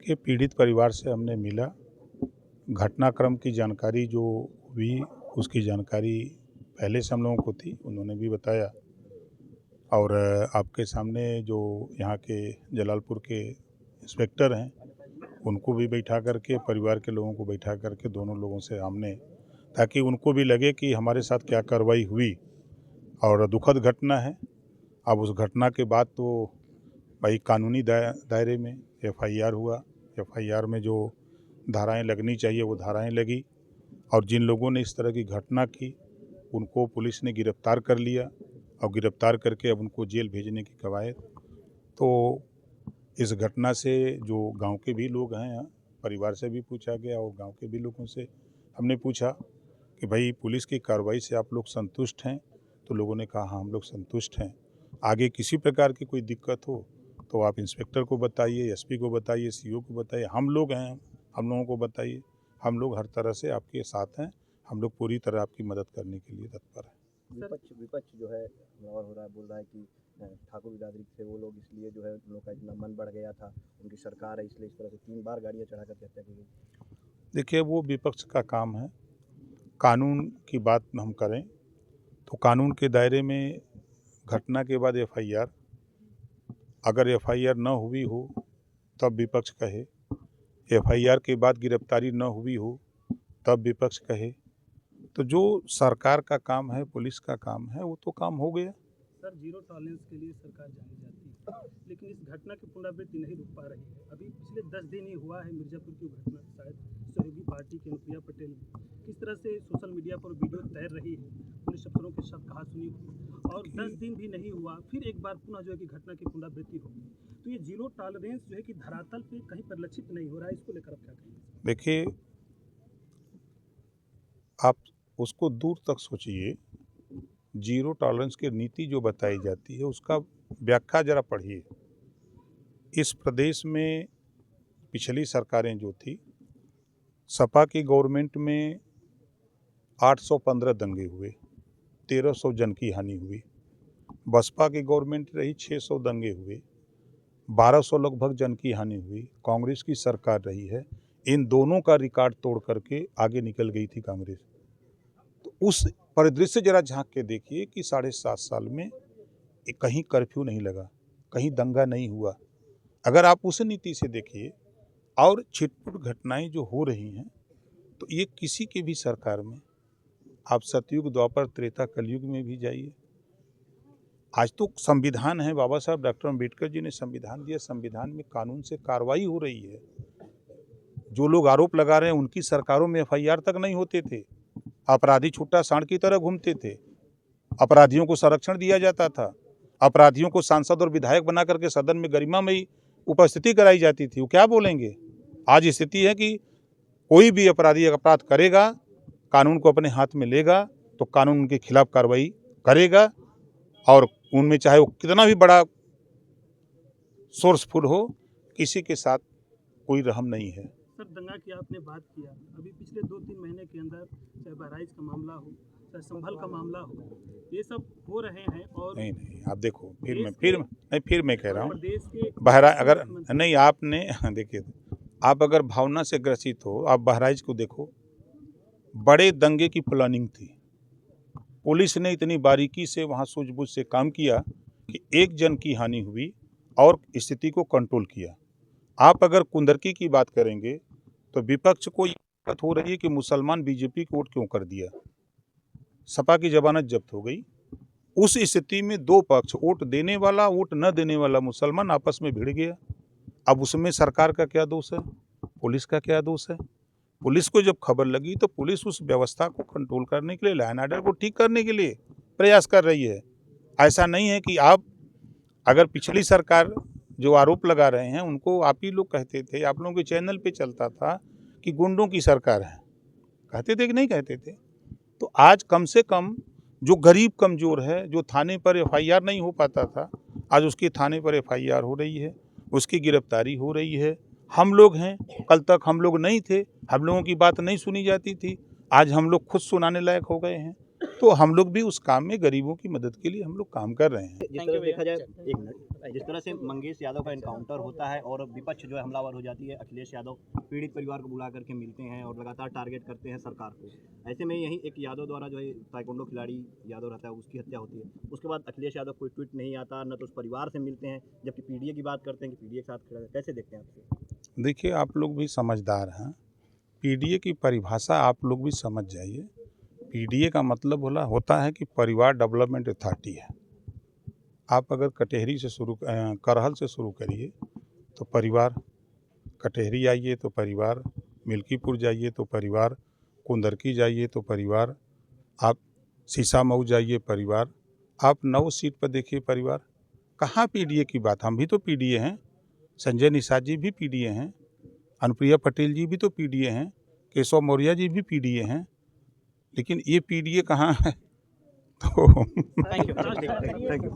देखिए, पीड़ित परिवार से हमने मिला, घटनाक्रम की जानकारी जो हुई उसकी जानकारी पहले से हम लोगों को थी, उन्होंने भी बताया। और आपके सामने जो यहाँ के जलालपुर के इंस्पेक्टर हैं, उनको भी बैठा करके, परिवार के लोगों को बैठा करके दोनों लोगों से हमने, ताकि उनको भी लगे कि हमारे साथ क्या कार्रवाई हुई। और दुखद घटना है। अब उस घटना के बाद तो भाई कानूनी दायरे में एफआईआर हुआ। एफआईआर में जो धाराएं लगनी चाहिए वो धाराएं लगी, और जिन लोगों ने इस तरह की घटना की उनको पुलिस ने गिरफ्तार कर लिया, और गिरफ्तार करके अब उनको जेल भेजने की कवायद। तो इस घटना से जो गांव के भी लोग हैं, परिवार से भी पूछा गया और गांव के भी लोगों से हमने पूछा कि भाई पुलिस की कार्रवाई से आप लोग संतुष्ट हैं? तो लोगों ने कहा हाँ, हम लोग संतुष्ट हैं। आगे किसी प्रकार की कोई दिक्कत हो तो आप इंस्पेक्टर को बताइए, एसपी को बताइए, सीओ को बताइए, हम लोग हैं, हम लोगों को बताइए। हम लोग हर तरह से आपके साथ हैं, हम लोग पूरी तरह आपकी मदद करने के लिए तत्पर हैं। विपक्ष जो है और हो रहा है, बोल रहा है कि ठाकुर बिरादरी से वो लोग इसलिए जो है उन लोग का इतना मन बढ़ गया था, उनकी सरकार है इसलिए इस तरह से 3 बार गाड़ियां चढ़ा करके हत्या की गई। देखिए, वो विपक्ष का काम है। कानून की बात हम करें तो कानून के दायरे में घटना के बाद एफआईआर, अगर एफआईआर न हुई हो तब विपक्ष कहे, एफआईआर के बाद गिरफ्तारी न हुई हो तब विपक्ष कहे। तो जो सरकार का काम है, पुलिस का काम है, वो तो काम हो गया। सर, जीरो टॉलरेंस के लिए सरकार जानी जाती है, लेकिन इस घटना की पुनरावृत्ति नहीं रुक पा रही है। अभी पिछले 10 दिन ही हुआ है मिर्जापुर की घटना, शायद सहयोगी पार्टी की अनुप्रिया पटेल किस तरह से सोशल मीडिया पर वीडियो तैर रही है, पुलिस अफसरों के साथ कहा सुनी हो, और 10 दिन भी नहीं हुआ फिर एक बार पुनः जो है कि घटना की पुनरावृत्ति हो गई। तो ये जीरो टॉलरेंस जो है कि धरातल पे कहीं परिलक्षित नहीं हो रहा है, इसको लेकर आप क्या कहेंगे? देखिए, आप उसको दूर तक सोचिए। जीरो टॉलरेंस की नीति जो बताई जाती है उसका व्याख्या जरा पढ़िए। इस प्रदेश में पिछली सरकारें जो थी, सपा की गवर्नमेंट में 815 दंगे हुए, 1300 जन की हानि हुई। बसपा की गवर्नमेंट रही, 600 दंगे हुए, 1200 लगभग जन की हानि हुई। कांग्रेस की सरकार रही है, इन दोनों का रिकॉर्ड तोड़ करके आगे निकल गई थी कांग्रेस। तो उस परिदृश्य जरा झांक के देखिए कि 7.5 साल में कहीं कर्फ्यू नहीं लगा, कहीं दंगा नहीं हुआ। अगर आप उस नीति से देखिए, और छिटपुट घटनाएं जो हो रही हैं, तो ये किसी की भी सरकार में, आप सतयुग, द्वापर, त्रेता, कलयुग में भी जाइए। आज तो संविधान है, बाबा साहब डॉक्टर अम्बेडकर जी ने संविधान दिया, संविधान में कानून से कार्रवाई हो रही है। जो लोग आरोप लगा रहे हैं उनकी सरकारों में एफआईआर तक नहीं होते थे, अपराधी छुट्टा सांड की तरह घूमते थे, अपराधियों को संरक्षण दिया जाता था, अपराधियों को सांसद और विधायक बना करके सदन में गरिमामयी उपस्थिति कराई जाती थी। वो क्या बोलेंगे? आज स्थिति है कि कोई भी अपराधी अपराध करेगा, कानून को अपने हाथ में लेगा तो कानून उनके खिलाफ कार्रवाई करेगा, और उनमें चाहे वो कितना भी बड़ा सोर्सफुल हो, किसी के साथ कोई रहम नहीं है। सर, दंगा की आपने बात किया, अभी पिछले 2-3 महीने के अंदर चाहे बहराइच का मामला हो, चाहे संभल का मामला हो, ये सब हो रहे हैं। और नहीं, आप देखो, फिर मैं कह रहा हूँ, प्रदेश के बहराइच अगर नहीं, आपने देखिए, आप अगर भावना से ग्रसित हो, आप बहराइच को देखो, बड़े दंगे की प्लानिंग थी। पुलिस ने इतनी बारीकी से वहाँ सूझबूझ से काम किया कि 1 जन की हानि हुई और स्थिति को कंट्रोल किया। आप अगर कुंदरकी की बात करेंगे तो विपक्ष को ये दिक्कत हो रही है कि मुसलमान बीजेपी को वोट क्यों कर दिया, सपा की जमानत जब्त हो गई। उस स्थिति में 2 पक्ष, वोट देने वाला, वोट न देने वाला मुसलमान आपस में भिड़ गया। अब उसमें सरकार का क्या दोष है, पुलिस का क्या दोष है? पुलिस को जब खबर लगी तो पुलिस उस व्यवस्था को कंट्रोल करने के लिए, लॉ एंड ऑर्डर को ठीक करने के लिए प्रयास कर रही है। ऐसा नहीं है कि आप, अगर पिछली सरकार जो आरोप लगा रहे हैं उनको आप ही लोग कहते थे, आप लोगों के चैनल पे चलता था कि गुंडों की सरकार है, कहते थे कि नहीं कहते थे? तो आज कम से कम जो गरीब कमज़ोर है, जो थाने पर एफआईआर नहीं हो पाता था, आज उसके थाने पर एफआईआर हो रही है, उसकी गिरफ्तारी हो रही है। हम लोग हैं, कल तक हम लोग नहीं थे, हम लोगों की बात नहीं सुनी जाती थी, आज हम लोग खुद सुनाने लायक हो गए हैं। तो हम लोग भी उस काम में गरीबों की मदद के लिए हम लोग काम कर रहे हैं। जिस तरह से देखा जाए, एक मिनट, जिस तरह से मंगेश यादव का एनकाउंटर होता है और विपक्ष जो है हमलावर हो जाती है, अखिलेश यादव पीड़ित परिवार को बुला करके मिलते हैं और लगातार टारगेट करते हैं सरकार को। ऐसे में यही एक यादव द्वारा जो है ताइक्वांडो खिलाड़ी यादव रहता है, उसकी हत्या होती है। उसके बाद अखिलेश यादव कोई ट्वीट नहीं आता, न तो उस परिवार से मिलते हैं, जबकि पीडीए की बात करते हैं कि पीडीए के साथ खड़ा है। कैसे देखते हैं आपसे? देखिए, आप लोग भी समझदार हैं, पीडीए की परिभाषा आप लोग भी समझ जाइए। पीडीए का मतलब होता है कि परिवार डेवलपमेंट अथॉरिटी है। आप अगर कटेहरी से करहल से शुरू करिए तो परिवार, कटेहरी आइए तो परिवार, मिल्कीपुर जाइए तो परिवार, कुंदरकी जाइए तो परिवार, आप सीसामऊ जाइए परिवार, आप 9 सीट पर देखिए परिवार। कहाँ पीडीए की बात? हम भी तो पीडीए हैं, संजय निषाद जी भी पीडीए हैं, अनुप्रिया पटेल जी भी तो पीडीए हैं, केशव मौर्य जी भी पीडीए हैं, लेकिन ये पीडीए कहाँ है? तो थैंक यू।